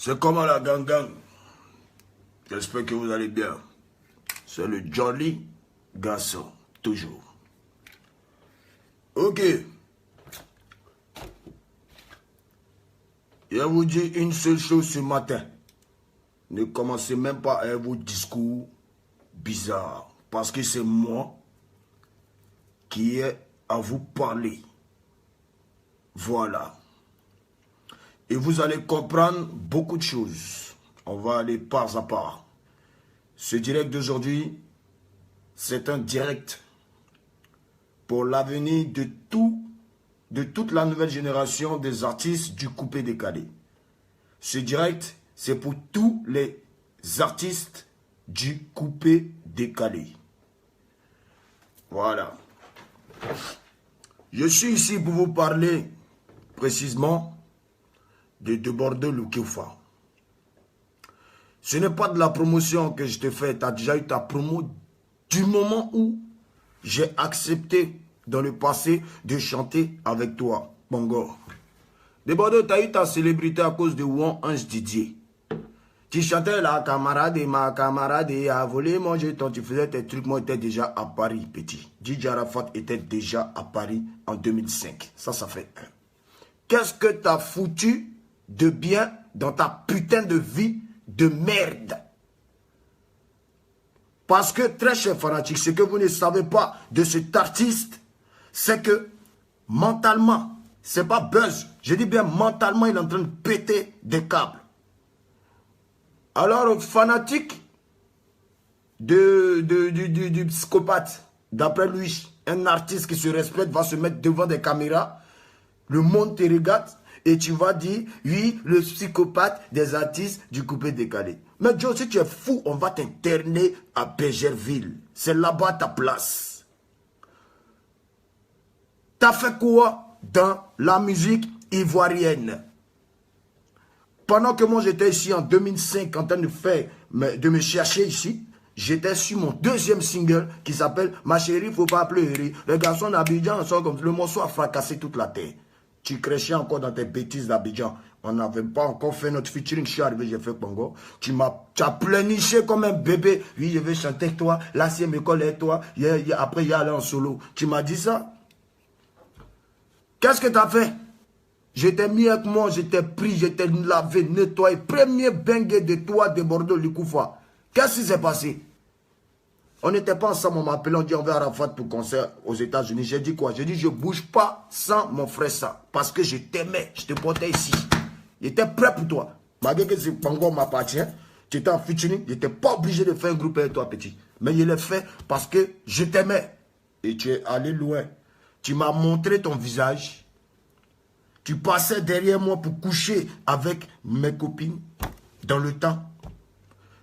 C'est comment la gang. J'espère que vous allez bien. C'est le jolly garçon, toujours. Ok. Je vous dis une seule chose ce matin. Ne commencez même pas avec vos discours bizarres. Parce que c'est moi qui ai à vous parler. Voilà. Et vous allez comprendre beaucoup de choses. On va aller pas à pas. Ce direct d'aujourd'hui, c'est un direct pour l'avenir de toute la nouvelle génération des artistes du coupé décalé. Ce direct, c'est pour tous les artistes du coupé décalé. Voilà. Je suis ici pour vous parler précisément de Bordeaux Lukufa. Ce n'est pas de la promotion que je te fais. Tu as déjà eu ta promo du moment où j'ai accepté dans le passé de chanter avec toi, Bongo. De Bordeaux, tu as eu ta célébrité à cause de Won Ange Didier. Tu chantais la camarade et ma camarade a volé mon jeton. Tu faisais tes trucs. Moi, j'étais déjà à Paris, petit. DJ Arafat était déjà à Paris en 2005. Ça fait un. Qu'est-ce que tu as foutu de bien dans ta putain de vie de merde? Parce que, très cher fanatique, ce que vous ne savez pas de cet artiste, c'est que mentalement, c'est pas buzz. Je dis bien mentalement, il est en train de péter des câbles. Alors, fanatique du psychopathe, d'après lui, un artiste qui se respecte va se mettre devant des caméras, le monde te regarde et tu vas dire, oui, le psychopathe des artistes du coupé décalé. Mais Joe, si tu es fou, on va t'interner à Bégerville. C'est là-bas ta place. T'as fait quoi dans la musique ivoirienne? Pendant que moi j'étais ici en 2005 en train de me chercher ici, j'étais sur mon deuxième single qui s'appelle Ma chérie, faut pas pleurer. Les garçons d'Abidjan sont comme le morceau a fracassé toute la terre. Tu crêchais encore dans tes bêtises d'Abidjan. On n'avait pas encore fait notre featuring. Je suis arrivé, j'ai fait Congo. Tu as pleurniché comme un bébé. Oui, je vais chanter avec toi. La sienne école est toi. Après, il y a allé en solo. Tu m'as dit ça? Qu'est-ce que tu as fait? J'étais mis avec moi, j'étais pris, j'étais lavé, nettoyé. Premier bengue de toi de Bordeaux, Lukufa. Qu'est-ce qui s'est passé? On n'était pas ensemble, on m'a appelé, on dit on va à Arafat pour concert aux États-Unis. J'ai dit quoi? J'ai dit je ne bouge pas sans mon frère ça. Parce que je t'aimais, je te portais ici. J'étais prêt pour toi. Malgré que ce Pango m'appartient, tu étais en featuring, je n'étais pas obligé de faire un groupe avec toi, petit. Mais je l'ai fait parce que je t'aimais. Et tu es allé loin. Tu m'as montré ton visage. Tu passais derrière moi pour coucher avec mes copines dans le temps.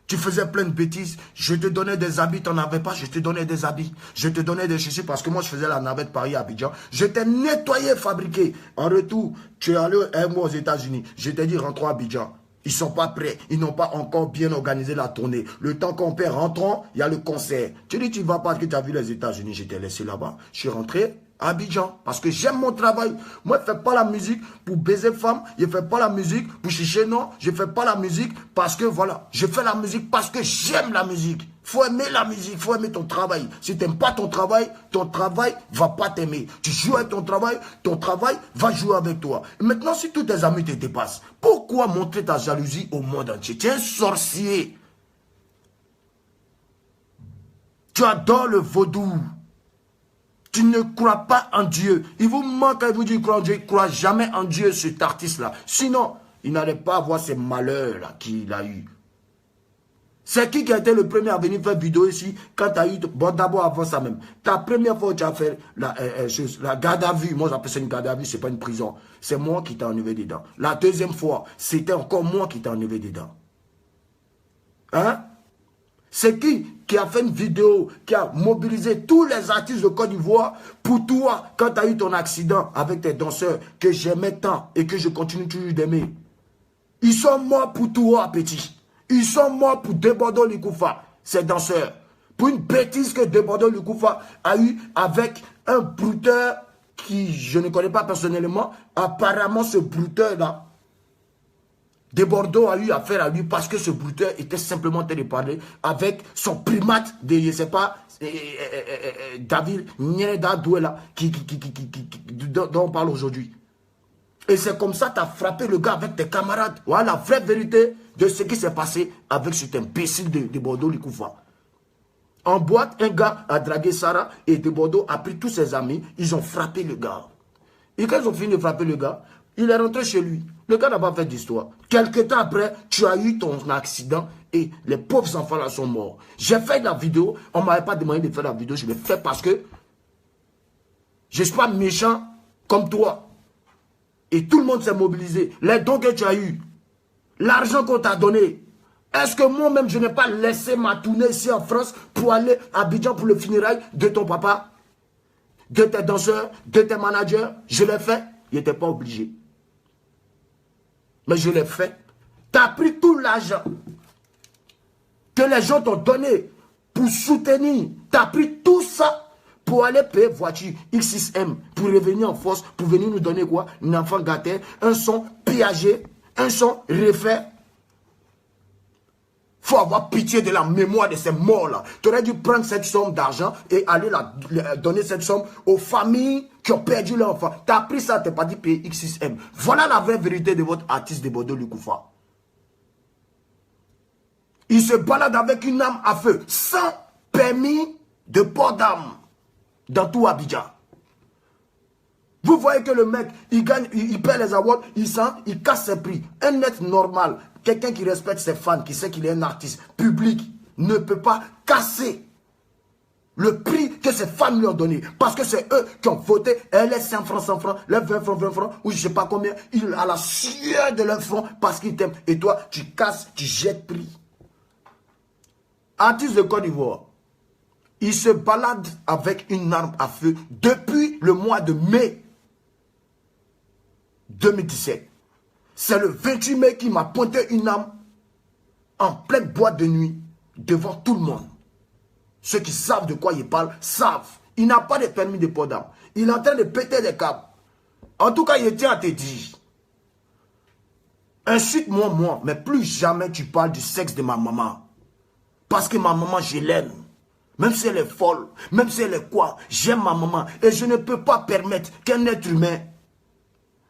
Tu faisais plein de bêtises. Je te donnais des habits, tu n'en avais pas, je te donnais des habits. Je te donnais des chaussures parce que moi je faisais la navette Paris-Abidjan. Je t'ai nettoyé, fabriqué. En retour, tu es allé avec moi aux États-Unis. Je t'ai dit rentrons à Abidjan. Ils ne sont pas prêts. Ils n'ont pas encore bien organisé la tournée. Le temps qu'on perd, rentrons, il y a le concert. Tu dis tu ne vas pas parce que tu as vu les États-Unis. Je t'ai laissé là-bas. Je suis rentré à Abidjan parce que j'aime mon travail. Moi, je ne fais pas la musique pour baiser femme. Je ne fais pas la musique pour chicher, non. Je ne fais pas la musique parce que, voilà, je fais la musique parce que j'aime la musique. Il faut aimer la musique, il faut aimer ton travail. Si tu n'aimes pas ton travail ne va pas t'aimer. Tu joues avec ton travail va jouer avec toi. Et maintenant, si tous tes amis te dépassent, pourquoi montrer ta jalousie au monde entier? Tu es un sorcier. Tu adores le vaudou. Tu ne crois pas en Dieu. Il vous manque quand il vous dit croire en Dieu. Il ne croit jamais en Dieu, cet artiste-là. Sinon, il n'allait pas avoir ces malheurs-là qu'il a eu. C'est qui a été le premier à venir faire vidéo ici quand tu as eu... Bon, d'abord, avant ça même. Ta première fois où tu as fait la garde à vue, moi j'appelle ça une garde à vue, ce n'est pas une prison. C'est moi qui t'ai enlevé dedans. La deuxième fois, c'était encore moi qui t'ai enlevé dedans. Hein? C'est qui a fait une vidéo, qui a mobilisé tous les artistes de Côte d'Ivoire pour toi, quand tu as eu ton accident avec tes danseurs que j'aimais tant et que je continue toujours d'aimer. Ils sont morts pour toi, petit. Ils sont morts pour Bordeaux Lukufa, ces danseurs. Pour une bêtise que Bordeaux Lukufa a eu avec un brouteur qui, je ne connais pas personnellement, apparemment ce brouteur-là, De Bordeaux a eu affaire à lui parce que ce brouteur était simplement en train de parler avec son primate de, je ne sais pas, David Nyeda Douela, dont on parle aujourd'hui. Et c'est comme ça que tu as frappé le gars avec tes camarades. Voilà la vraie vérité de ce qui s'est passé avec cet imbécile de Bordeaux, Likoufa. En boîte, un gars a dragué Sarah et de Bordeaux a pris tous ses amis. Ils ont frappé le gars. Et quand ils ont fini de frapper le gars, il est rentré chez lui. Le gars n'a pas fait d'histoire. Quelque temps après, tu as eu ton accident et les pauvres enfants là sont morts. J'ai fait la vidéo. On ne m'avait pas demandé de faire la vidéo. Je l'ai fait parce que je ne suis pas méchant comme toi. Et tout le monde s'est mobilisé. Les dons que tu as eu, l'argent qu'on t'a donné, est-ce que moi-même je n'ai pas laissé ma tournée ici en France pour aller à Abidjan pour le funérail de ton papa, de tes danseurs, de tes managers? Je l'ai fait. Il n'était pas obligé. Mais je l'ai fait. Tu as pris tout l'argent que les gens t'ont donné pour soutenir. Tu as pris tout ça pour aller payer voiture X6M, pour revenir en force, pour venir nous donner quoi? Un enfant gâté, un son piagé, un son refait. Il faut avoir pitié de la mémoire de ces morts-là. Tu aurais dû prendre cette somme d'argent et aller donner cette somme aux familles qui ont perdu leur enfant. Tu as pris ça, tu n'as pas dit payer X6M. Voilà la vraie vérité de votre artiste de Bordeaux, Likoufa. Il se balade avec une arme à feu, sans permis de port d'armes, dans tout Abidjan. Vous voyez que le mec, il gagne, il perd les awards, il casse ses prix. Un être normal, quelqu'un qui respecte ses fans, qui sait qu'il est un artiste public, ne peut pas casser le prix que ses fans lui ont donné. Parce que c'est eux qui ont voté. Elle est 100 francs, les 20 francs, ou je ne sais pas combien. Il a la sueur de leur front parce qu'il t'aime. Et toi, tu casses, tu jettes prix. Artiste de Côte d'Ivoire, il se balade avec une arme à feu depuis le mois de mai 2017. C'est le 28 mai qu'il m'a pointé une arme en pleine boîte de nuit devant tout le monde. Ceux qui savent de quoi il parle savent. Il n'a pas de permis de port d'arme. Il est en train de péter des câbles. En tout cas, il tient à te dire. Insulte-moi, moi, mais plus jamais tu parles du sexe de ma maman. Parce que ma maman, je l'aime. Même si elle est folle, même si elle est quoi, j'aime ma maman. Et je ne peux pas permettre qu'un être humain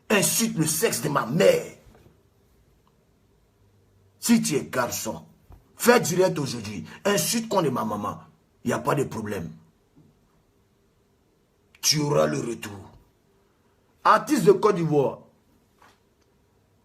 insulte le sexe de ma mère. Si tu es garçon, fais direct aujourd'hui. Insulte contre ma maman. Il n'y a pas de problème. Tu auras le retour. Artiste de Côte d'Ivoire,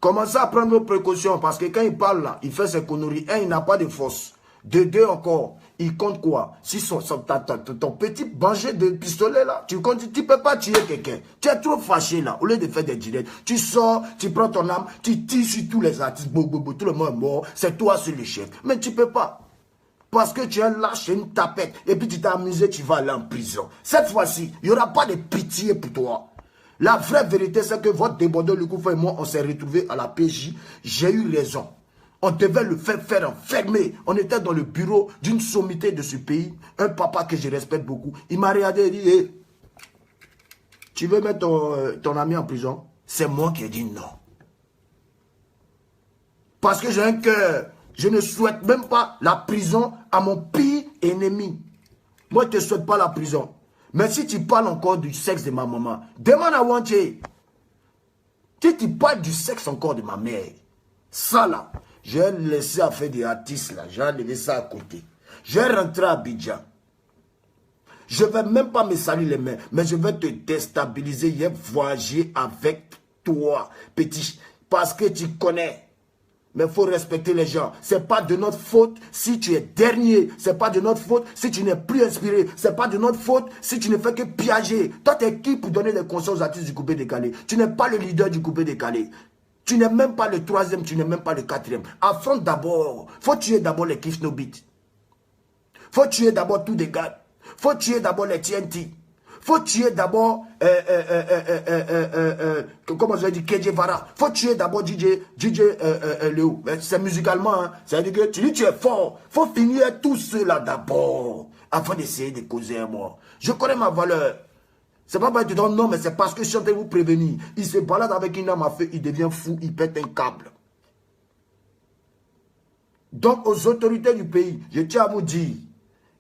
commencez à prendre vos précautions parce que quand il parle là, il fait ses conneries. Un, il n'a pas de force. De deux encore, il compte quoi? Si ton petit banger de pistolet là, tu comptes, tu ne peux pas tuer quelqu'un. Tu es trop fâché là. Au lieu de faire des directs, tu sors, tu prends ton arme, tu tires sur tous les artistes, tout le monde est mort, c'est toi sur le chef. Mais tu ne peux pas. Parce que tu es lâché une tapette et puis tu t'es amusé, tu vas aller en prison. Cette fois-ci, il n'y aura pas de pitié pour toi. La vraie vérité, c'est que votre débordeur, Likoufa et moi, on s'est retrouvés à la PJ. J'ai eu raison. On devait le faire enfermer. On était dans le bureau d'une sommité de ce pays. Un papa que je respecte beaucoup. Il m'a regardé et dit, hey, tu veux mettre ton ami en prison? C'est moi qui ai dit non. Parce que j'ai un cœur. Je ne souhaite même pas la prison à mon pire ennemi. Moi, je ne te souhaite pas la prison. Mais si tu parles encore du sexe de ma maman, demande à Wanché. Si tu parles du sexe encore de ma mère, ça là, j'ai laissé à faire des artistes là, j'ai enlevé ça à côté. J'ai rentré à Abidjan. Je ne vais même pas me salir les mains, mais je vais te déstabiliser, je vais voyager avec toi, petit, parce que tu connais. Mais il faut respecter les gens. Ce n'est pas de notre faute si tu es dernier. Ce n'est pas de notre faute si tu n'es plus inspiré. Ce n'est pas de notre faute si tu ne fais que piager. Toi, tu es qui pour donner des conseils aux artistes du coupé décalé? Tu n'es pas le leader du coupé décalé. Tu n'es même pas le troisième, tu n'es même pas le quatrième. Affronte d'abord. Il faut tuer d'abord les Kiff No Beat. Il faut tuer d'abord tous les gars. Il faut tuer d'abord les TNT. Faut tuer d'abord, comment je dis, KJ Vara. Faut tuer d'abord DJ Léo. C'est musicalement, hein. C'est-à-dire que tu dis tu es fort. Faut finir tout cela d'abord, avant d'essayer de causer un mort. Je connais ma valeur. C'est pas parce que tu donnes non, mais c'est parce que je suis en train de vous prévenir. Il se balade avec une arme à feu, il devient fou, il pète un câble. Donc, aux autorités du pays, je tiens à vous dire,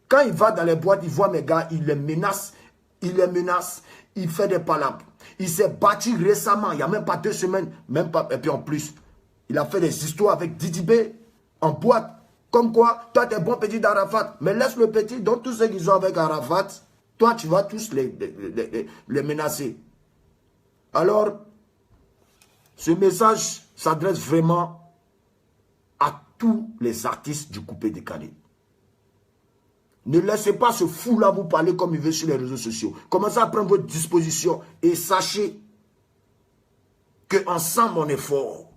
quand il va dans les boîtes, il voit mes gars, il les menace, il fait des palabres. Il s'est battu récemment, il n'y a même pas 2 semaines, même pas, et puis en plus, il a fait des histoires avec Didi B en boîte. Comme quoi, toi, tu es bon petit d'Arafat, mais laisse le petit, donc tous ceux qui sont avec Arafat, toi, tu vas tous les menacer. Alors, ce message s'adresse vraiment à tous les artistes du coupé décalé. Ne laissez pas ce fou-là vous parler comme il veut sur les réseaux sociaux. Commencez à prendre votre disposition et sachez qu'ensemble on est fort.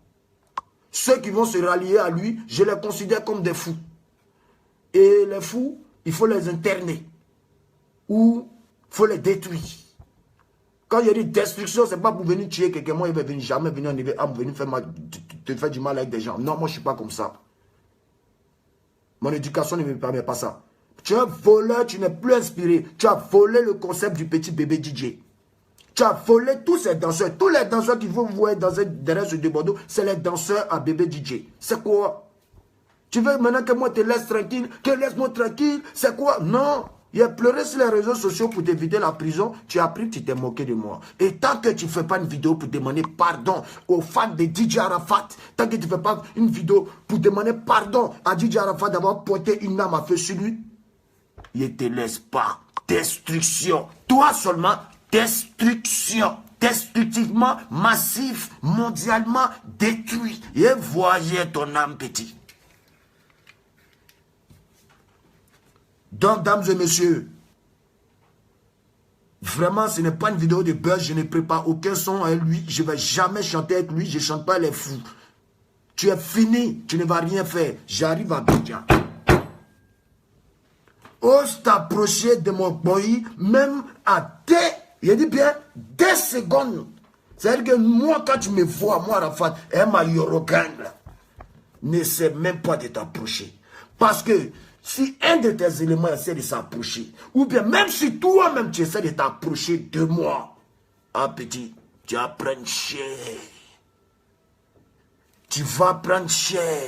Ceux qui vont se rallier à lui, je les considère comme des fous. Et les fous, il faut les interner. Ou il faut les détruire. Quand il y a dit destruction, ce n'est pas pour venir tuer quelqu'un. Moi, il ne va jamais venir te faire du mal avec des gens. Non, moi, je ne suis pas comme ça. Mon éducation ne me permet pas ça. Tu es un voleur, tu n'es plus inspiré. Tu as volé le concept du petit bébé DJ. Tu as volé tous ces danseurs. Tous les danseurs qui vont voir derrière ce Bordeaux, c'est les danseurs à bébé DJ. C'est quoi? Tu veux maintenant que moi te laisse tranquille? Que laisse-moi tranquille? C'est quoi? Non. Il a pleuré sur les réseaux sociaux pour t'éviter la prison. Tu as pris, tu t'es moqué de moi. Et tant que tu ne fais pas une vidéo pour demander pardon aux fans de DJ Arafat, tant que tu ne fais pas une vidéo pour demander pardon à DJ Arafat d'avoir porté une arme à feu sur lui, il ne te laisse pas. Destruction. Toi seulement, destruction. Destructivement, massif, mondialement détruit. Et voyez ton âme petit. Donc, dames et messieurs, vraiment, ce n'est pas une vidéo de buzz. Je ne prépare aucun son à lui. Je ne vais jamais chanter avec lui. Je ne chante pas les fous. Tu es fini. Tu ne vas rien faire. J'arrive à Abidjan. Ose t'approcher de mon pays, même à il dit bien, des secondes. C'est-à-dire que moi, quand tu me vois, moi, Arafat, ma Yorogang, ne sait même pas de t'approcher. Parce que si un de tes éléments essaie de s'approcher, ou bien même si toi-même tu essaies de t'approcher de moi, ah petit, tu vas prendre cher. Tu vas prendre cher.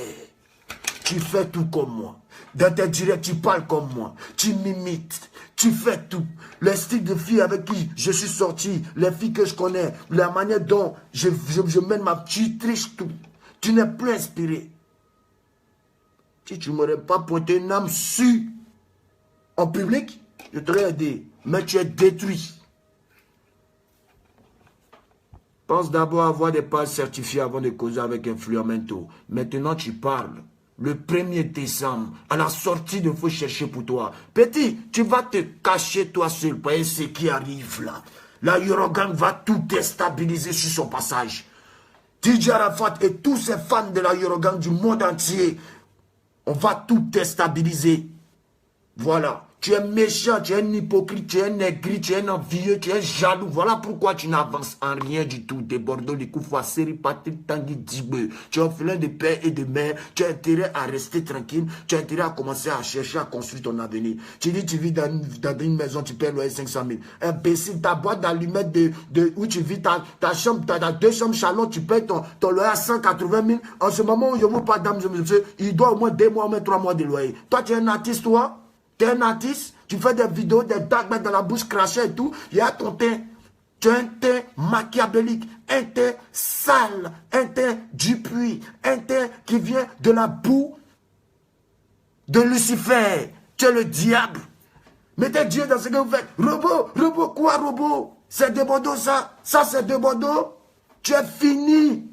Tu fais tout comme moi. Dans tes directs, tu parles comme moi. Tu m'imites. Tu fais tout. Les styles de filles avec qui je suis sorti, les filles que je connais, la manière dont je mène ma... Tu triches tout. Tu n'es plus inspiré. Si tu ne m'aurais pas pointé une âme sur en public, je t'aurais aidé. Mais tu es détruit. Pense d'abord à avoir des pages certifiées avant de causer avec Influamento. Maintenant, tu parles. Le 1er décembre, à la sortie de Faut chercher pour toi. Petit, tu vas te cacher toi seul pour ce qui arrive là. La Yorogang va tout déstabiliser sur son passage. DJ Arafat et tous ces fans de la Yorogang du monde entier, on va tout déstabiliser. Voilà. Tu es méchant, tu es un hypocrite, tu es un aigri, tu es un envieux, tu es jaloux. Voilà pourquoi tu n'avances en rien du tout. Des Bordeaux, des Koufoua, Série, Patrick, Tanguy, Djibé. Tu es orphelin de père et de mère. Tu as intérêt à rester tranquille. Tu as intérêt à commencer à chercher à construire ton avenir. Tu dis, tu vis dans une maison, tu payes loyer 500 000. Imbécile, ta boîte d'allumettes où tu vis, ta chambre, tu as 2 chambres chalon, tu payes ton loyer à 180 000. En ce moment où je vous parle, dames et messieurs, il doit au moins 2 mois, au moins 3 mois de loyer. Toi, tu es un artiste, toi? Tu es un artiste, tu fais des vidéos, des dagues dans la bouche crachée et tout. Il y a ton teint. Tu as un teint machiavélique, un teint sale, un teint du puits, un teint qui vient de la boue de Lucifer. Tu es le diable. Mettez Dieu dans ce que vous faites. Robot, quoi robot? C'est de Bordeaux ça? Ça c'est de Bordeaux? Tu es fini.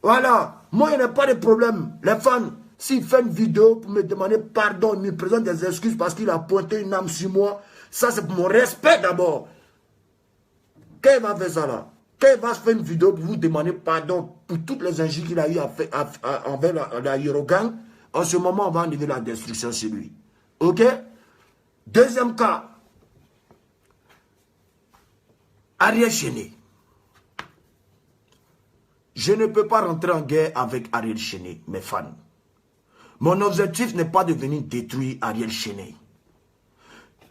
Voilà. Moi, il n'y a pas de problème. Les fans. S'il fait une vidéo pour me demander pardon, il me présente des excuses parce qu'il a pointé une âme sur moi, ça c'est pour mon respect d'abord. Quand il va faire ça là, quand il va faire une vidéo pour vous demander pardon pour toutes les injures qu'il a eu envers la Yorogang, en ce moment on va enlever la destruction chez lui. Ok? Deuxième cas, Ariel Chéné. Je ne peux pas rentrer en guerre avec Ariel Chéné, mes fans. Mon objectif n'est pas de venir détruire Ariel Chéné.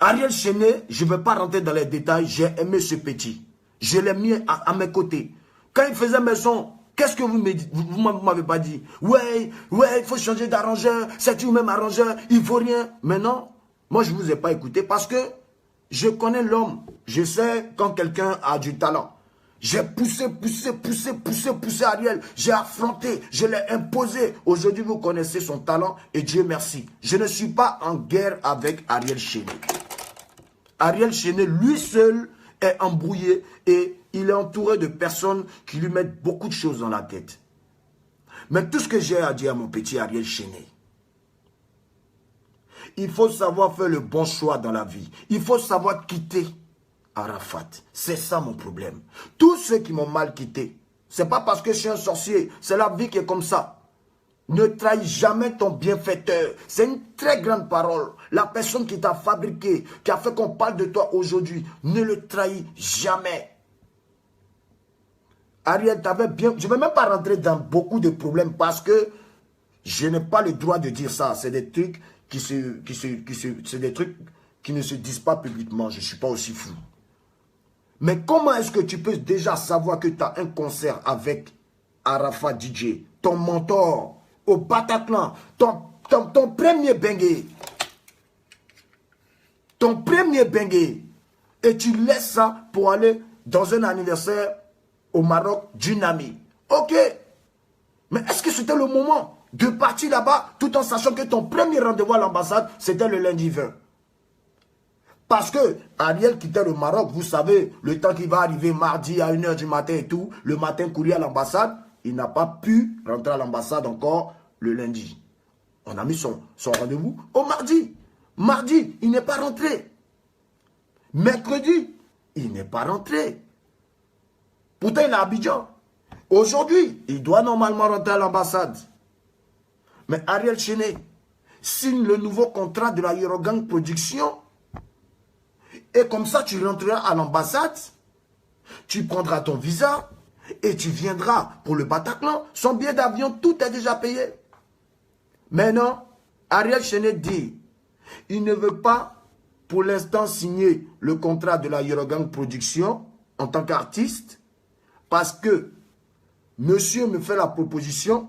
Ariel Chéné, je ne vais pas rentrer dans les détails, j'ai aimé ce petit. Je l'ai mis à mes côtés. Quand il faisait mes sons, Qu'est-ce que vous m'avez pas dit? Ouais, il faut changer d'arrangeur. C'est tu même arrangeur, il faut rien. Mais non, moi je ne vous ai pas écouté parce que je connais l'homme. Je sais quand quelqu'un a du talent. J'ai poussé Ariel. J'ai affronté, je l'ai imposé. Aujourd'hui, vous connaissez son talent et Dieu merci. Je ne suis pas en guerre avec Ariel Chéné. Ariel Chéné, lui seul, est embrouillé et il est entouré de personnes qui lui mettent beaucoup de choses dans la tête. Mais tout ce que j'ai à dire à mon petit Ariel Chéné, il faut savoir faire le bon choix dans la vie. Il faut savoir quitter Arafat. C'est ça mon problème. Tous ceux qui m'ont mal quitté, c'est pas parce que je suis un sorcier, c'est la vie qui est comme ça. Ne trahis jamais ton bienfaiteur. C'est une très grande parole. La personne qui t'a fabriqué, qui a fait qu'on parle de toi aujourd'hui, ne le trahis jamais. Ariel, t'avais bien... Je ne vais même pas rentrer dans beaucoup de problèmes parce que je n'ai pas le droit de dire ça. C'est des trucs c'est des trucs qui ne se disent pas publiquement. Je ne suis pas aussi fou. Mais comment est-ce que tu peux déjà savoir que tu as un concert avec Arafat DJ, ton mentor, au Bataclan, ton premier bengue, et tu laisses ça pour aller dans un anniversaire au Maroc d'une amie. Ok, mais est-ce que c'était le moment de partir là-bas tout en sachant que ton premier rendez-vous à l'ambassade, c'était le lundi 20? Parce que Ariel quittait le Maroc, vous savez, le temps qu'il va arriver mardi à 1 h du matin et tout, le matin courrier à l'ambassade, il n'a pas pu rentrer à l'ambassade encore le lundi. On a mis son rendez-vous au mardi. Mardi, il n'est pas rentré. Mercredi, il n'est pas rentré. Pourtant, il est à Abidjan. Aujourd'hui, il doit normalement rentrer à l'ambassade. Mais Ariel Chéné signe le nouveau contrat de la Eurogang Production. Et comme ça, tu rentreras à l'ambassade, tu prendras ton visa et tu viendras pour le Bataclan. Son billet d'avion, tout est déjà payé. Mais non, Ariel Chéné dit, il ne veut pas pour l'instant signer le contrat de la Eurogang Production en tant qu'artiste parce que monsieur me fait la proposition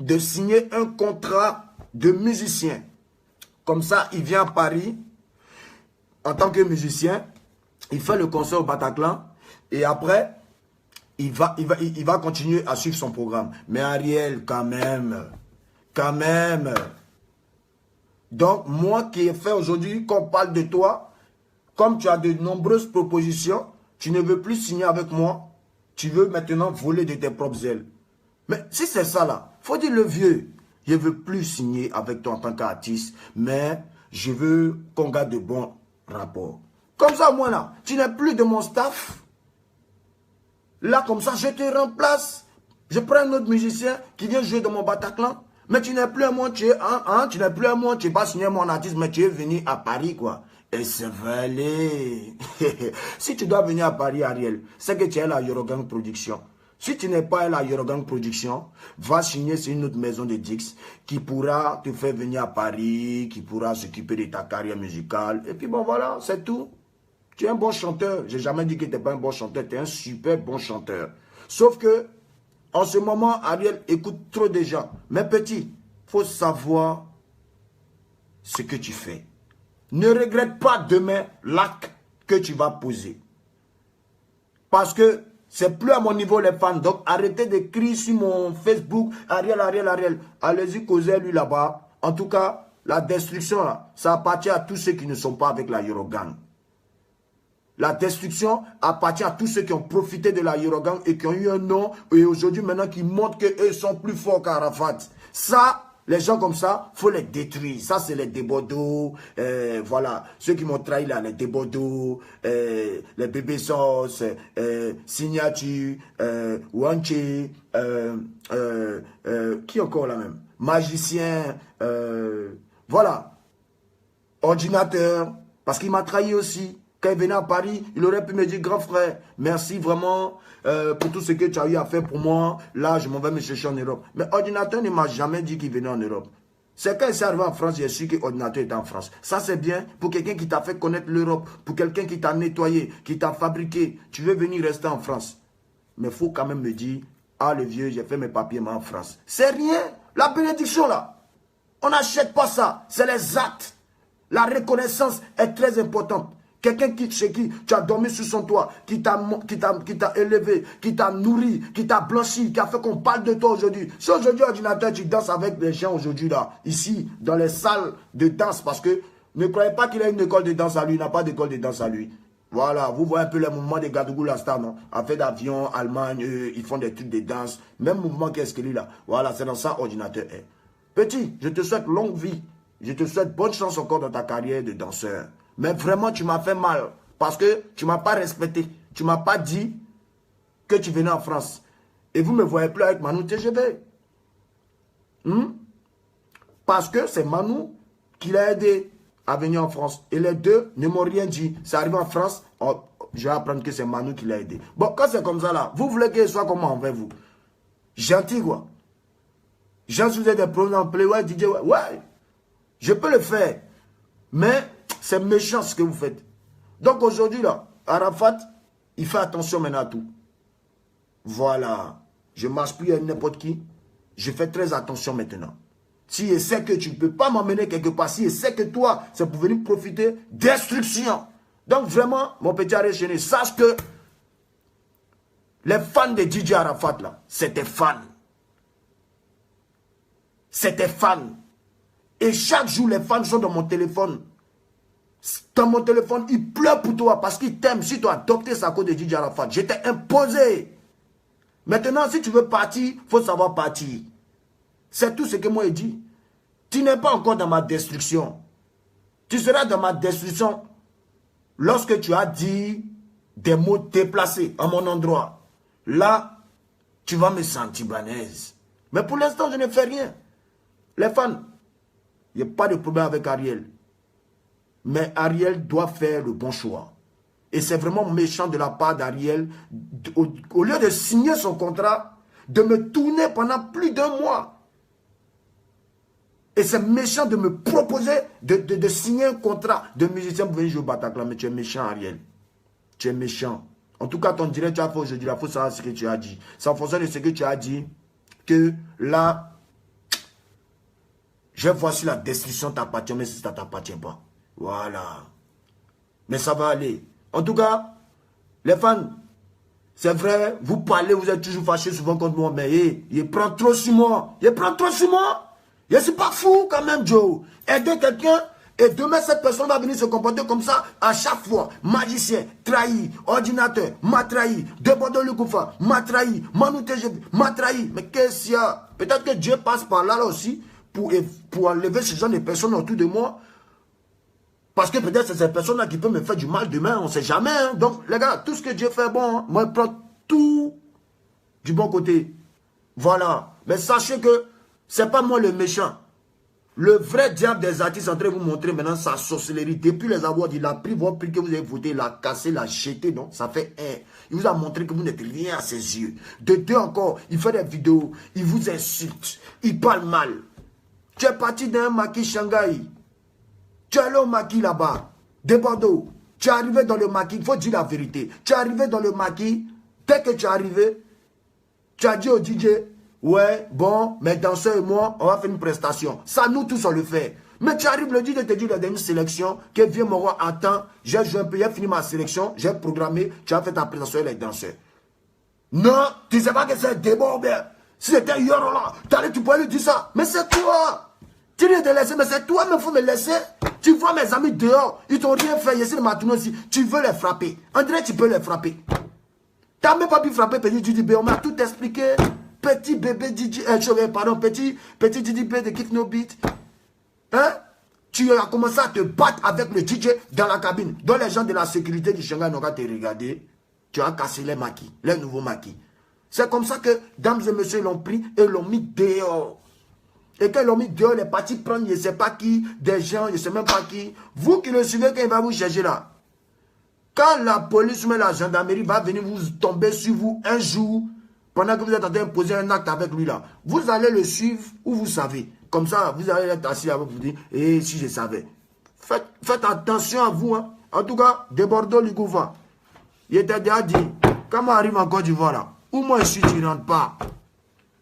de signer un contrat de musicien. Comme ça, il vient à Paris en tant que musicien, il fait le concert au Bataclan et après, il va continuer à suivre son programme. Mais Ariel, quand même. Donc, moi qui ai fait aujourd'hui qu'on parle de toi, comme tu as de nombreuses propositions, tu ne veux plus signer avec moi, tu veux maintenant voler de tes propres ailes. Mais si c'est ça là, faut dire le vieux. Je ne veux plus signer avec toi en tant qu'artiste, mais je veux qu'on garde de bons rapports. Comme ça, moi là, tu n'es plus de mon staff. Là, comme ça, je te remplace. Je prends un autre musicien qui vient jouer dans mon Bataclan. Mais tu n'es plus à moi, tu n'es plus à moi, tu n'es pas signé mon artiste, mais tu es venu à Paris, quoi. Et ça va aller. Si tu dois venir à Paris, Ariel, c'est que tu es à la Eurogang Production. Si tu n'es pas à la Eurogang Production, va signer sur une autre maison de Dix qui pourra te faire venir à Paris, qui pourra s'occuper de ta carrière musicale. Et puis bon, voilà, c'est tout. Tu es un bon chanteur. Je n'ai jamais dit que tu n'es pas un bon chanteur. Tu es un super bon chanteur. Sauf que, en ce moment, Ariel écoute trop de gens. Mais petit, il faut savoir ce que tu fais. Ne regrette pas demain l'acte que tu vas poser. Parce que c'est plus à mon niveau les fans. Donc arrêtez d'écrire sur mon Facebook, Ariel. Allez-y causer lui là-bas. En tout cas, la destruction là, ça appartient à tous ceux qui ne sont pas avec la Eurogang. La destruction appartient à tous ceux qui ont profité de la Eurogang et qui ont eu un nom et aujourd'hui maintenant qui montrent qu'eux sont plus forts qu'Arafat. Ça, les gens comme ça, il faut les détruire. Ça, c'est les débordeaux. Voilà, ceux qui m'ont trahi là, les débordeaux, les bébés sauce, signature, Wanché, qui encore là même? Magicien, voilà, ordinateur, parce qu'il m'a trahi aussi. Quand il venait à Paris, il aurait pu me dire, grand frère, merci vraiment pour tout ce que tu as eu à faire pour moi. Là, je m'en vais me chercher en Europe. Mais Ordinateur ne m'a jamais dit qu'il venait en Europe. C'est quand il s'est arrivé en France, j'ai su que Ordinateur était en France. Ça, c'est bien pour quelqu'un qui t'a fait connaître l'Europe, pour quelqu'un qui t'a nettoyé, qui t'a fabriqué. Tu veux venir rester en France. Mais il faut quand même me dire Ah, le vieux, j'ai fait mes papiers en France. C'est rien. La bénédiction, là. On n'achète pas ça. C'est les actes. La reconnaissance est très importante. Quelqu'un chez qui tu as dormi sur son toit, qui t'a élevé, qui t'a nourri, qui t'a blanchi, qui a fait qu'on parle de toi aujourd'hui. Si aujourd'hui, ordinateur, tu danses avec les gens aujourd'hui, là, ici, dans les salles de danse, parce que ne croyez pas qu'il a une école de danse à lui, il n'a pas d'école de danse à lui. Voilà, vous voyez un peu les mouvements des Gadougou, la star, non? Affaire d'avion, Allemagne, ils font des trucs de danse. Même mouvement qu'est-ce qu'il est là. Voilà, c'est dans ça ordinateur est. Petit, je te souhaite longue vie. Je te souhaite bonne chance encore dans ta carrière de danseur. Mais vraiment, tu m'as fait mal. Parce que tu ne m'as pas respecté. Tu ne m'as pas dit que tu venais en France. Et vous ne me voyez plus avec Manu TGV. Parce que c'est Manu qui l'a aidé à venir en France. Et les deux ne m'ont rien dit. C'est arrivé en France, je vais apprendre que c'est Manu qui l'a aidé. Bon, quand c'est comme ça là, vous voulez qu'il soit comment envers vous? Gentil quoi. Jean, si vous avez des problèmes en play, ouais, DJ, ouais. Je peux le faire. Mais c'est méchant ce que vous faites. Donc aujourd'hui là, Arafat, il fait attention maintenant à tout. Voilà. Je ne marche plus avec n'importe qui. Je fais très attention maintenant. Si il sait que tu ne peux pas m'emmener quelque part, si il sait que toi, c'est pour venir profiter, destruction. Donc vraiment, mon petit Aréchéné, sache que les fans de DJ Arafat là, c'était fans. C'était fans. Et chaque jour, les fans sont dans mon téléphone. Dans mon téléphone, ils pleurent pour toi parce qu'ils t'aiment. Si tu as adopté sa cause de DJ Arafat, je t'ai imposé. Maintenant, si tu veux partir, il faut savoir partir. C'est tout ce que moi j'ai dit. Tu n'es pas encore dans ma destruction. Tu seras dans ma destruction lorsque tu as dit des mots déplacés à mon endroit. Là, tu vas me sentir banaise. Mais pour l'instant, je ne fais rien. Les fans, il n'y a pas de problème avec Ariel. Mais Ariel doit faire le bon choix. Et c'est vraiment méchant de la part d'Ariel, au lieu de signer son contrat, de me tourner pendant plus d'1 mois. Et c'est méchant de me proposer de signer un contrat de musicien pour venir jouer au Bataclan. Mais tu es méchant, Ariel. Tu es méchant. En tout cas, ton direct, tu as fait aujourd'hui, il faut savoir ce que tu as dit. C'est en fonction de ce que tu as dit que là, je vois si la destruction t'appartient, mais si ça ne t'appartient pas. Voilà. Mais ça va aller. En tout cas, les fans, c'est vrai, vous parlez, vous êtes toujours fâchés souvent contre moi, mais il prend trop sur moi. Il prend trop sur moi. Je ne suis pas fou quand même, Joe. Aider quelqu'un, et demain, cette personne va venir se comporter comme ça à chaque fois. Magicien, trahi, ordinateur, m'a trahi, Débordeur Likoufa, m'a trahi, Manu TGV, m'a trahi. Mais qu'est-ce qu'il y a? Peut-être que Dieu passe par là aussi pour enlever ce genre de personnes autour de moi. Parce que peut-être c'est cette personne-là qui peut me faire du mal demain, on ne sait jamais. Hein. Donc, les gars, tout ce que Dieu fait bon, moi, je prends tout du bon côté. Voilà. Mais sachez que ce n'est pas moi le méchant. Le vrai diable des artistes est en train de vous montrer maintenant sa sorcellerie. Depuis les awards, il a pris votre prix que vous avez voté, il l'a cassé, il l'a jeté. Non, ça fait un. Il vous a montré que vous n'êtes rien à ses yeux. De deux encore, il fait des vidéos, il vous insulte, il parle mal. Tu es parti d'un maquis Shanghai. Tu es allé au maquis là-bas, de Bordeaux. Tu es arrivé dans le maquis, il faut dire la vérité. Tu es arrivé dans le maquis, dès que tu es arrivé, tu as dit au DJ, ouais, bon, mes danseurs et moi, on va faire une prestation. Ça, nous tous, on le fait. Mais tu arrives le DJ, te dit, il y a une sélection, que viens mon roi, attends, j'ai joué un peu, j'ai fini ma sélection, j'ai programmé, tu as fait ta prestation avec les danseurs. Non, tu ne sais pas que c'est débordé. Si c'était Yoro là, tu pourrais lui dire ça. Mais c'est toi. Tu viens de laisser, mais c'est toi, mais il faut me laisser. Tu vois mes amis dehors, ils t'ont rien fait. Ici, le matin aussi, tu veux les frapper. On dirait que tu peux les frapper. Tu n'as même pas pu frapper petit Didi B. On m'a tout expliqué. Petit bébé Didi, pardon, petit Didi B de Kick No Beat. Hein? Tu as commencé à te battre avec le DJ dans la cabine. Donc les gens de la sécurité du Shanghai n'ont qu'à te regarder. Tu as cassé les maquis, les nouveaux maquis. C'est comme ça que, dames et messieurs, l'ont pris et l'ont mis dehors. Et quand ils l'ont mis dehors, il est parti prendre, je ne sais pas qui, des gens, je ne sais même pas qui. Vous qui le suivez, quand il va vous chercher là. Quand la police ou la gendarmerie va venir vous tomber sur vous un jour, pendant que vous êtes en train de poser un acte avec lui là, vous allez le suivre où vous savez. Comme ça, vous allez être assis avec vous dire, et si je savais. Faites attention à vous. Hein. En tout cas, Débordeur Likoufa. Il était déjà dit, quand on arrive en Côte d'Ivoire là, Ou moi ici, tu ne rentres pas.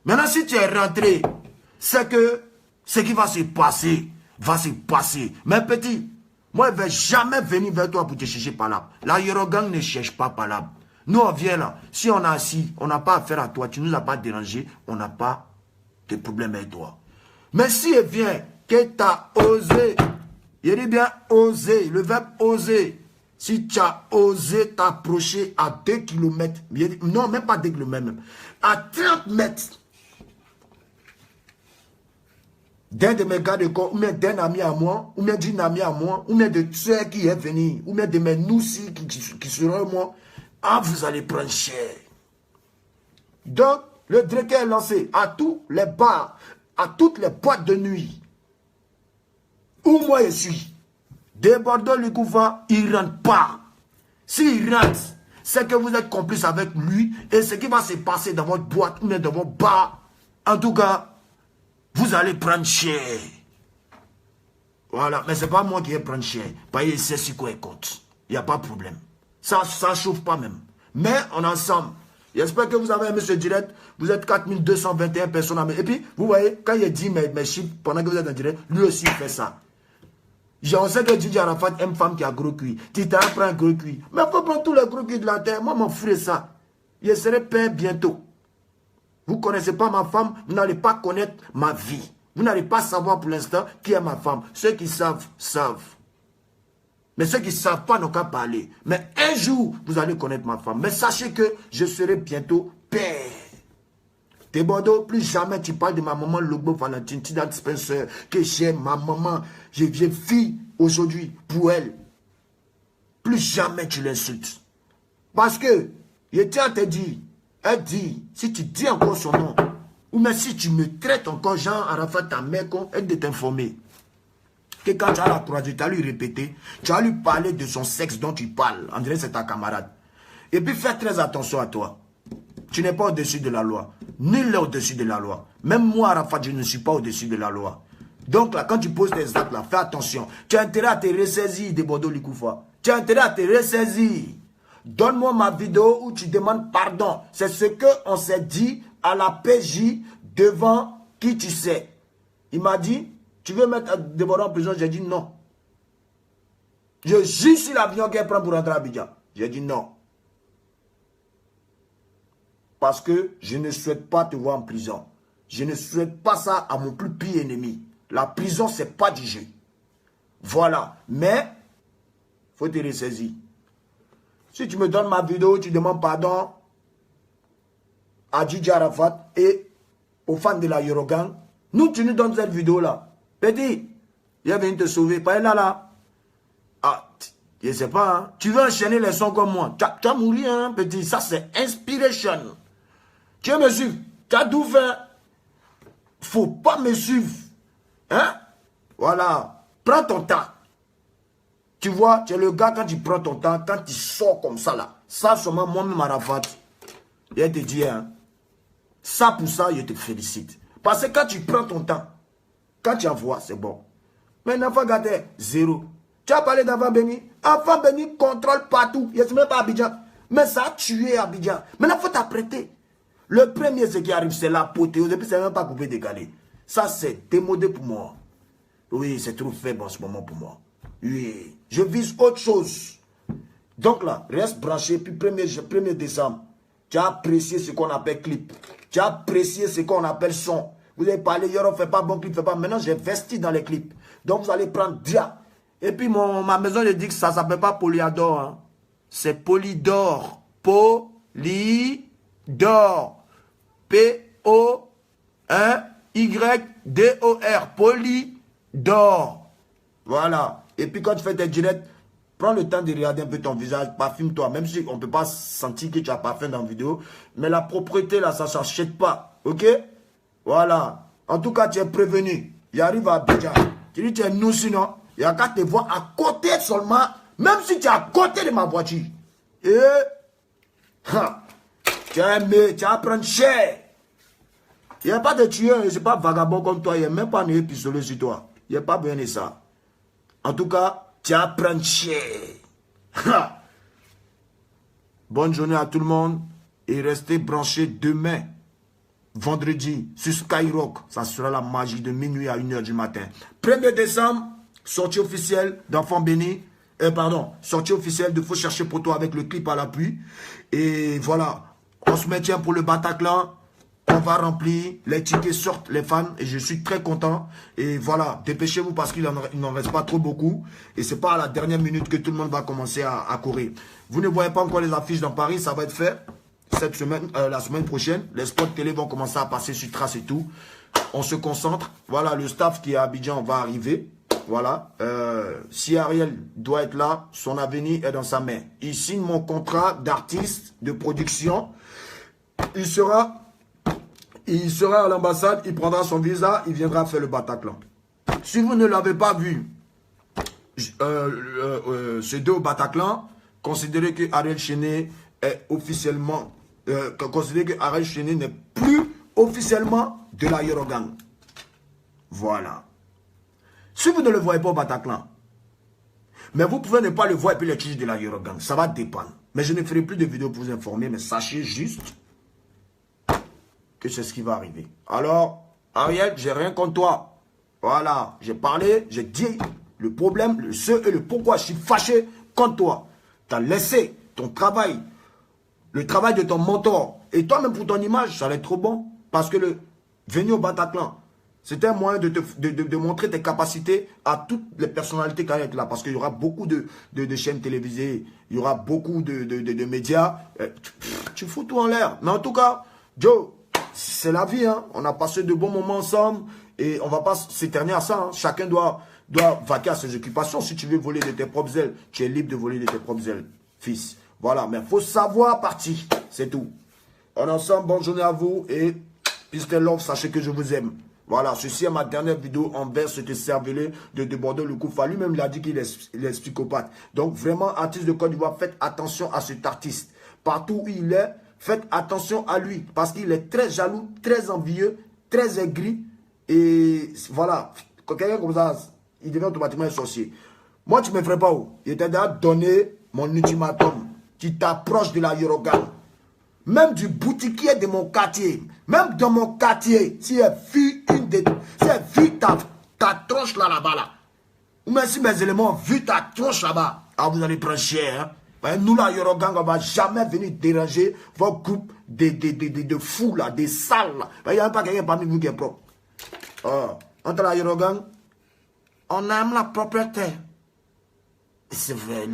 Maintenant, si tu es rentré, c'est que ce qui va se passer, va se passer. Mais petit, moi, je ne vais jamais venir vers toi pour te chercher par là. La Yorogang ne cherche pas par là. Nous, on vient là. Si on est assis, on n'a pas affaire à toi, tu ne nous as pas dérangé, on n'a pas de problème avec toi. Mais si elle vient, que tu as osé, il dit bien oser, le verbe oser. Si tu as osé t'approcher à 2 km, non, même pas 2 km, même, à 30 mètres, d'un de mes gars de corps, ou bien d'un ami à moi, ou bien d'une amie à moi, ou bien de ceux qui est venu, ou bien de mes noussis qui seront moi, ah, vous allez prendre cher. Donc, le directeur est lancé à tous les bars, à toutes les boîtes de nuit, où moi je suis. De Bordeaux-Likoufa, il ne rentre pas. S'il rentre, c'est que vous êtes complice avec lui, et ce qui va se passer dans votre boîte, ou bien dans votre bar, en tout cas, vous allez prendre cher. Voilà, mais ce n'est pas moi qui vais prendre cher. Parce qu'il sait sur quoi il compte. Il n'y a pas de problème. Ça ne chauffe pas même. Mais on est ensemble. J'espère que vous avez aimé ce direct. Vous êtes 4221 personnes. Et puis, vous voyez, quand il dit mes chiffres, pendant que vous êtes en direct, lui aussi il fait ça. On sait que Didier Arafat aime femme qui a gros cuit. Tita prend un gros cuit. Mais il faut prendre tous les gros cuits de la terre. Moi, m'en ferai ça. Je serai père bientôt. Vous ne connaissez pas ma femme, vous n'allez pas connaître ma vie. Vous n'allez pas savoir pour l'instant qui est ma femme. Ceux qui savent, savent. Mais ceux qui ne savent pas n'ont qu'à parler. Mais un jour, vous allez connaître ma femme. Mais sachez que je serai bientôt père. T'es Bordeaux, plus jamais tu parles de ma maman Logbo Valentine, Tida Spencer, que j'aime ma maman. Je viens fille aujourd'hui pour elle. Plus jamais tu l'insultes. Parce que, je tiens à te dire, elle dit, si tu dis encore son nom, ou même si tu me traites encore, Jean Arafat, ta mère, elle de t'informer. Que quand tu as la croisée, tu as lui répéter, tu as lui parler de son sexe dont tu parles. On dirait que c'est ta camarade. Et puis fais très attention à toi. Tu n'es pas au-dessus de la loi. Nul n'est au-dessus de la loi. Même moi, Arafat, je ne suis pas au-dessus de la loi. Donc là, quand tu poses des actes là, fais attention. Tu as intérêt à te ressaisir de Bordeaux-Likoufa. Tu as intérêt à te ressaisir. Donne-moi ma vidéo où tu demandes pardon. C'est ce qu'on s'est dit à la PJ devant qui tu sais. Il m'a dit, tu veux mettre Deborah en prison? J'ai dit non. Je juge sur l'avion qu'elle prend pour rentrer à Abidjan. J'ai dit non. Parce que je ne souhaite pas te voir en prison. Je ne souhaite pas ça à mon plus pire ennemi. La prison, ce n'est pas du jeu. Voilà. Mais, il faut te ressaisir. Si tu me donnes ma vidéo, tu demandes pardon à Didier Arafat et aux fans de la Yorogang. Nous, tu nous donnes cette vidéo-là. Petit, il est venu te sauver. Pas là. Ah, je ne sais pas. Hein. Tu veux enchaîner les sons comme moi. Tu as mouru, hein, petit. Ça, c'est inspiration. Tu veux me suivre. Tu as tout fait. Faut pas me suivre. Hein? Voilà. Prends ton temps. Tu vois, tu es le gars, quand tu prends ton temps, quand tu sors comme ça, là, ça, seulement moi-même, Arafat, je te dis, hein, ça pour ça, je te félicite. Parce que quand tu prends ton temps, quand tu envoies, c'est bon. Mais l'enfant gâté, zéro. Tu as parlé d'enfant béni. Enfant béni contrôle partout. Il ne même pas Abidjan. Mais ça a tué Abidjan. Maintenant, il faut t'apprêter. Le premier, ce qui arrive, c'est l'apothéose. Et puis, c'est même pas coupé décalé. Ça, c'est démodé pour moi. Oui, c'est trop faible en ce moment pour moi. Oui, je vise autre chose. Donc là, reste branché. Puis 1er décembre, tu as apprécié ce qu'on appelle clip. Tu as apprécié ce qu'on appelle son. Vous avez parlé, Yoro ne fait pas bon clip, fait pas. Maintenant, j'ai investi dans les clips. Donc, vous allez prendre Dia. Et puis, ma maison, je dis que ça ne s'appelle pas Polyador. Hein. C'est Polydor. Polydor. P-O-Y-D-O-R. Polydor. Voilà. Et puis, quand tu fais tes directs, prends le temps de regarder un peu ton visage, parfume-toi. Même si on ne peut pas sentir que tu as parfum dans la vidéo. Mais la propreté, là, ça ne s'achète pas. Ok? Voilà. En tout cas, tu es prévenu. Il arrive à Abidjan. Tu dis, tu es nous sinon. Il y a qu'à te voir à côté seulement. Même si tu es à côté de ma voiture. Et tu vas prendre cher. Il n'y a pas de tueur. Ce n'est pas vagabond comme toi. Il n'y a même pas un pistolet sur toi. Il n'y a pas besoin de ça. En tout cas, tu vas prendre cher. Bonne journée à tout le monde. Et restez branchés demain, vendredi, sur Skyrock. Ça sera la magie de minuit à 1h du matin. 1er décembre, sortie officielle d'Enfants Bénis. Sortie officielle de Faut chercher pour toi avec le clip à l'appui. Et voilà, on se maintient pour le Bataclan. On va remplir, les tickets sortent, les fans, et je suis très content. Et voilà, dépêchez-vous parce qu'il n'en reste pas trop beaucoup. Et c'est pas à la dernière minute que tout le monde va commencer à courir. Vous ne voyez pas encore les affiches dans Paris, ça va être fait cette semaine, la semaine prochaine. Les spots télé vont commencer à passer sur Trace et tout. On se concentre. Voilà, le staff qui est à Abidjan va arriver. Voilà, si Ariel doit être là, son avenir est dans sa main. Il signe mon contrat d'artiste, de production. Il sera à l'ambassade, il prendra son visa, il viendra faire le Bataclan. Si vous ne l'avez pas vu, ces deux au Bataclan, considérez que Ariel Chéné est officiellement, considérez que Ariel Chéné n'est plus officiellement de la Yorogang. Voilà. Si vous ne le voyez pas au Bataclan, mais vous pouvez ne pas le voir et puis les tiges de la Yorogang, ça va dépendre. Mais je ne ferai plus de vidéos pour vous informer, mais sachez juste que c'est ce qui va arriver. Alors, Ariel, j'ai rien contre toi. Voilà, j'ai parlé, j'ai dit le problème, le ce et le pourquoi je suis fâché contre toi. Tu as laissé ton travail, le travail de ton mentor, et toi-même pour ton image, ça allait être trop bon. Parce que venir au Bataclan, c'était un moyen de montrer tes capacités à toutes les personnalités qui allaient être là. Parce qu'il y aura beaucoup de chaînes télévisées, il y aura beaucoup de médias. Tu fous tout en l'air. Mais en tout cas, Joe, c'est la vie, hein. On a passé de bons moments ensemble et on ne va pas s'éterner à ça. Hein. Chacun doit vaquer à ses occupations. Si tu veux voler de tes propres ailes, tu es libre de voler de tes propres ailes, fils. Voilà, mais il faut savoir partir. C'est tout. On est ensemble, bonne journée à vous et peace and love, sachez que je vous aime. Voilà, ceci est ma dernière vidéo envers ce cervelé de Bordeaux le Koufa. Lui-même, il a dit qu'il est psychopathe. Donc, vraiment, artiste de Côte d'Ivoire, faites attention à cet artiste. Partout où il est, faites attention à lui. Parce qu'il est très jaloux, très envieux, très aigri. Et voilà, quand quelqu'un comme ça, il devient automatiquement un sorcier. Moi, tu ne me ferais pas où? Il t'a déjà donné mon ultimatum. Tu t'approches de la Yorogang. Même du boutiquier de mon quartier. Même dans mon quartier. Si elle vit ta tronche là-bas, là. Ou même si mes éléments ont vu ta tronche là-bas. Ah, vous allez prendre cher. Hein? Nous, la Yorogang, on ne va jamais venir déranger vos groupes de fous, là, des sales. Là. Il n'y a même pas quelqu'un parmi vous qui est propre. Entre la Yorogang, on aime la propreté. C'est vrai.